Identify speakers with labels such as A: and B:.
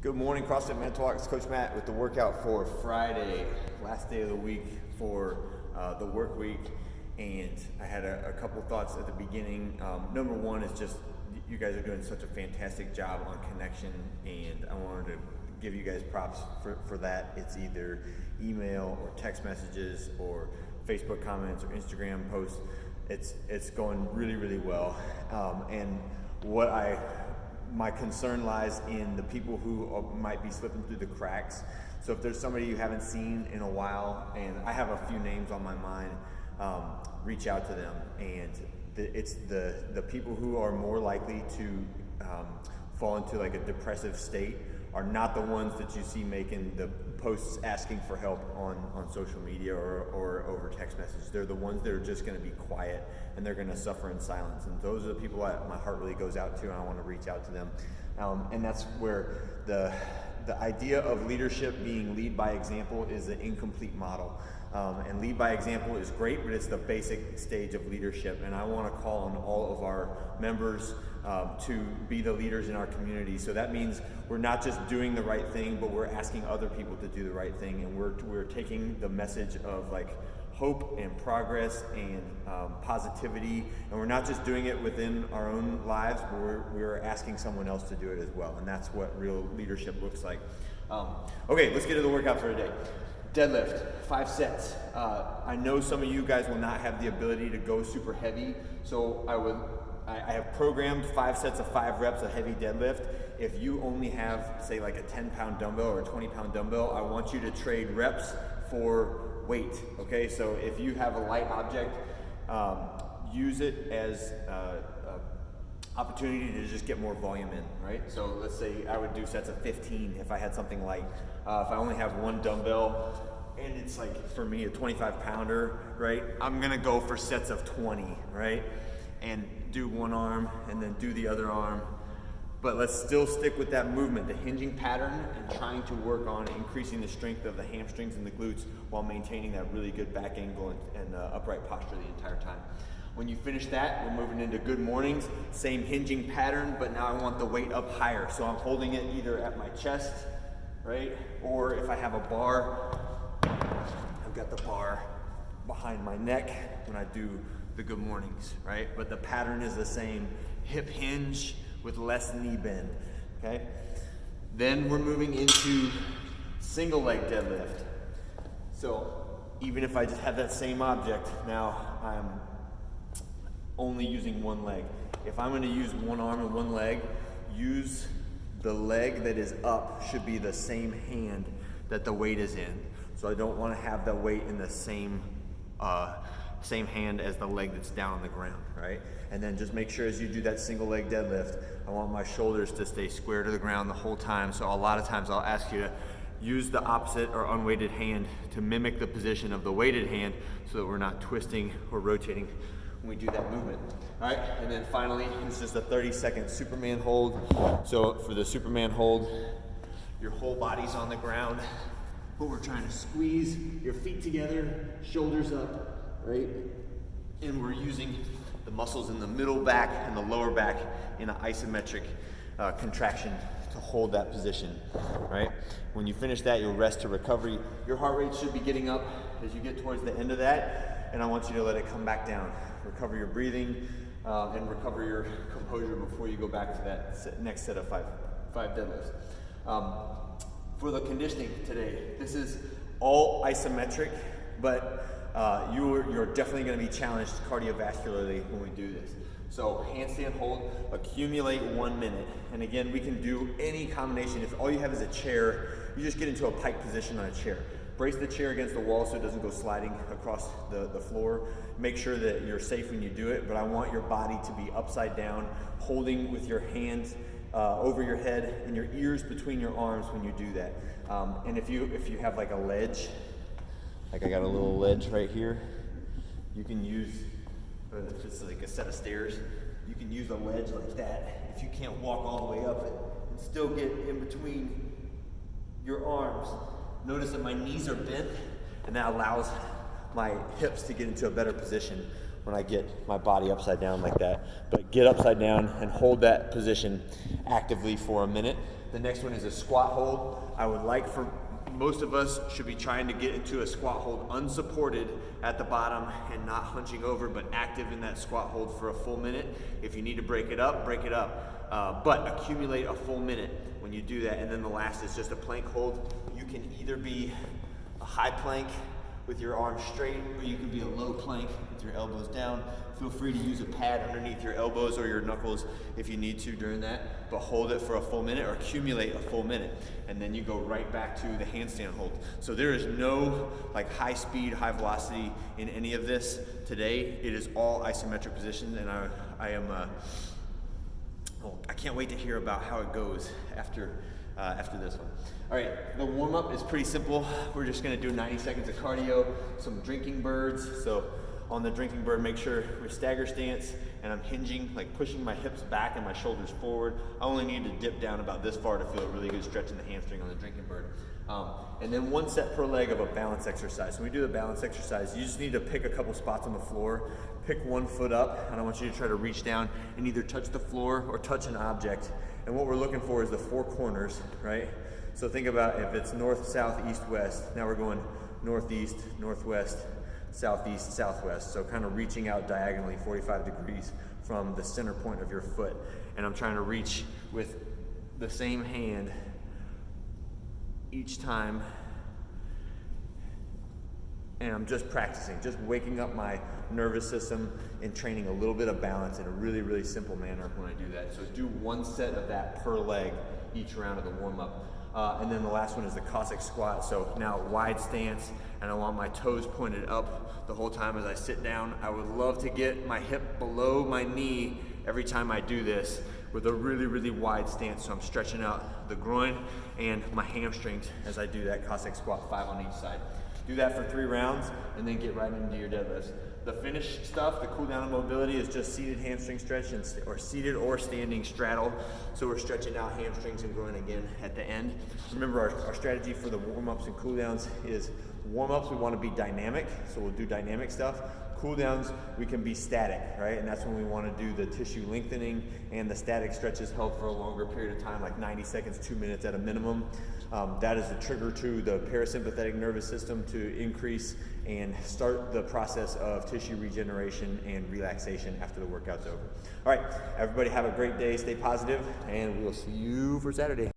A: Good morning, CrossFit Mental Talk. It's Coach Matt with the workout for Friday, last day of the week for the work week. And I had a couple thoughts at the beginning. Number one is just you guys are doing such a fantastic job on connection, and I wanted to give you guys props for that. It's either email or text messages or Facebook comments or Instagram posts. It's going really, really well. And my concern lies in the people who might be slipping through the cracks. So if there's somebody you haven't seen in a while, and I have a few names on my mind, reach out to them. And it's the people who are more likely to fall into like a depressive state are not the ones that you see making the posts asking for help on social media or over text message. They're the ones that are just going to be quiet and they're going to suffer in silence. And those are the people that my heart really goes out to, and I want to reach out to them. And that's where the idea of leadership being lead by example is an incomplete model. And lead by example is great, but it's the basic stage of leadership. And I want to call on all of our members to be the leaders in our community. So that means we're not just doing the right thing, but we're asking other people to do the right thing. And we're taking the message of like hope and progress and positivity. And we're not just doing it within our own lives, but we're asking someone else to do it as well. And that's what real leadership looks like. Okay, let's get to the workout for today. Deadlift, 5 sets. I know some of you guys will not have the ability to go super heavy, so I have programmed 5 sets of 5 reps of heavy deadlift. If you only have, say, like a 10-pound dumbbell or a 20-pound dumbbell, I want you to trade reps for weight, okay? So if you have a light object, use it as opportunity to just get more volume in, right? So let's say I would do sets of 15 if I had something light. If I only have one dumbbell and it's like, for me, a 25-pounder, right? I'm gonna go for sets of 20, right? And do one arm and then do the other arm. But let's still stick with that movement, the hinging pattern, and trying to work on increasing the strength of the hamstrings and the glutes while maintaining that really good back angle and upright posture the entire time. When you finish that, we're moving into good mornings, same hinging pattern, but now I want the weight up higher. So I'm holding it either at my chest, right? Or if I have a bar, I've got the bar behind my neck when I do the good mornings, right? But the pattern is the same, hip hinge with less knee bend, okay? Then we're moving into single leg deadlift. So even if I just have that same object, now I'm only using one leg. If I'm gonna use one arm and one leg, use the leg that is up should be the same hand that the weight is in. So I don't wanna have the weight in the same hand as the leg that's down on the ground, right? And then just make sure as you do that single leg deadlift, I want my shoulders to stay square to the ground the whole time. So a lot of times I'll ask you to use the opposite or unweighted hand to mimic the position of the weighted hand so that we're not twisting or rotating when we do that movement. All right, and then finally, this is the 30-second Superman hold. So for the Superman hold, your whole body's on the ground, but we're trying to squeeze your feet together, shoulders up, right? And we're using the muscles in the middle back and the lower back in an isometric contraction to hold that position, right? When you finish that, you'll rest to recovery. Your heart rate should be getting up as you get towards the end of that, and I want you to let it come back down. Recover your breathing and recover your composure before you go back to that next set of five deadlifts. For the conditioning today, this is all isometric, but you're definitely going to be challenged cardiovascularly when we do this. So handstand hold, accumulate 1 minute. And again, we can do any combination. If all you have is a chair, you just get into a pike position on a chair. Brace the chair against the wall so it doesn't go sliding across the floor. Make sure that you're safe when you do it, but I want your body to be upside down, holding with your hands over your head and your ears between your arms when you do that. And if you have like a ledge, like I got a little ledge right here, you can use, if it's like a set of stairs, you can use a ledge like that. If you can't walk all the way up it and still get in between your arms. Notice that my knees are bent, and that allows my hips to get into a better position when I get my body upside down like that. But get upside down and hold that position actively for a minute. The next one is a squat hold. I would like for most of us should be trying to get into a squat hold unsupported at the bottom and not hunching over, but active in that squat hold for a full minute. If you need to break it up, break it up. But accumulate a full minute when you do that. And then the last is just a plank hold. You can either be a high plank with your arms straight, or you can be a low plank with your elbows down. Feel free to use a pad underneath your elbows or your knuckles if you need to during that, but hold it for a full minute or accumulate a full minute. And then you go right back to the handstand hold. So there is no like high speed, high velocity in any of this today. It is all isometric positions, and I can't wait to hear about how it goes after this one. All right, the warm up is pretty simple. We're just gonna do 90 seconds of cardio, some drinking birds. So on the drinking bird, make sure we stagger stance, and I'm hinging, like pushing my hips back and my shoulders forward. I only need to dip down about this far to feel a really good stretch in the hamstring on the drinking bird. And then 1 set per leg of a balance exercise. When we do the balance exercise, you just need to pick a couple spots on the floor, pick 1 foot up, and I want you to try to reach down and either touch the floor or touch an object. And what we're looking for is the 4 corners, right? So think about if it's north, south, east, west. Now we're going northeast, northwest, southeast, southwest. So kind of reaching out diagonally 45 degrees from the center point of your foot. And I'm trying to reach with the same hand each time. And I'm just practicing, just waking up my nervous system and training a little bit of balance in a really, really simple manner when I do that. So do 1 set of that per leg each round of the warm-up. And then the last one is the Cossack squat. So now wide stance, and I want my toes pointed up the whole time as I sit down. I would love to get my hip below my knee every time I do this with a really, really wide stance. So I'm stretching out the groin and my hamstrings as I do that Cossack squat, 5 on each side. Do that for 3 rounds and then get right into your deadlifts. The finish stuff, the cool down and mobility, is just seated hamstring stretch or seated or standing straddle. So we're stretching out hamstrings and groin again at the end. Remember our strategy for the warm-ups and cool downs is warm-ups, we want to be dynamic. So we'll do dynamic stuff. Cool downs, we can be static, right? And that's when we want to do the tissue lengthening and the static stretches held for a longer period of time, like 90 seconds, 2 minutes at a minimum. That is the trigger to the parasympathetic nervous system to increase and start the process of tissue regeneration and relaxation after the workout's over. All right, everybody have a great day, stay positive, and we'll see you for Saturday.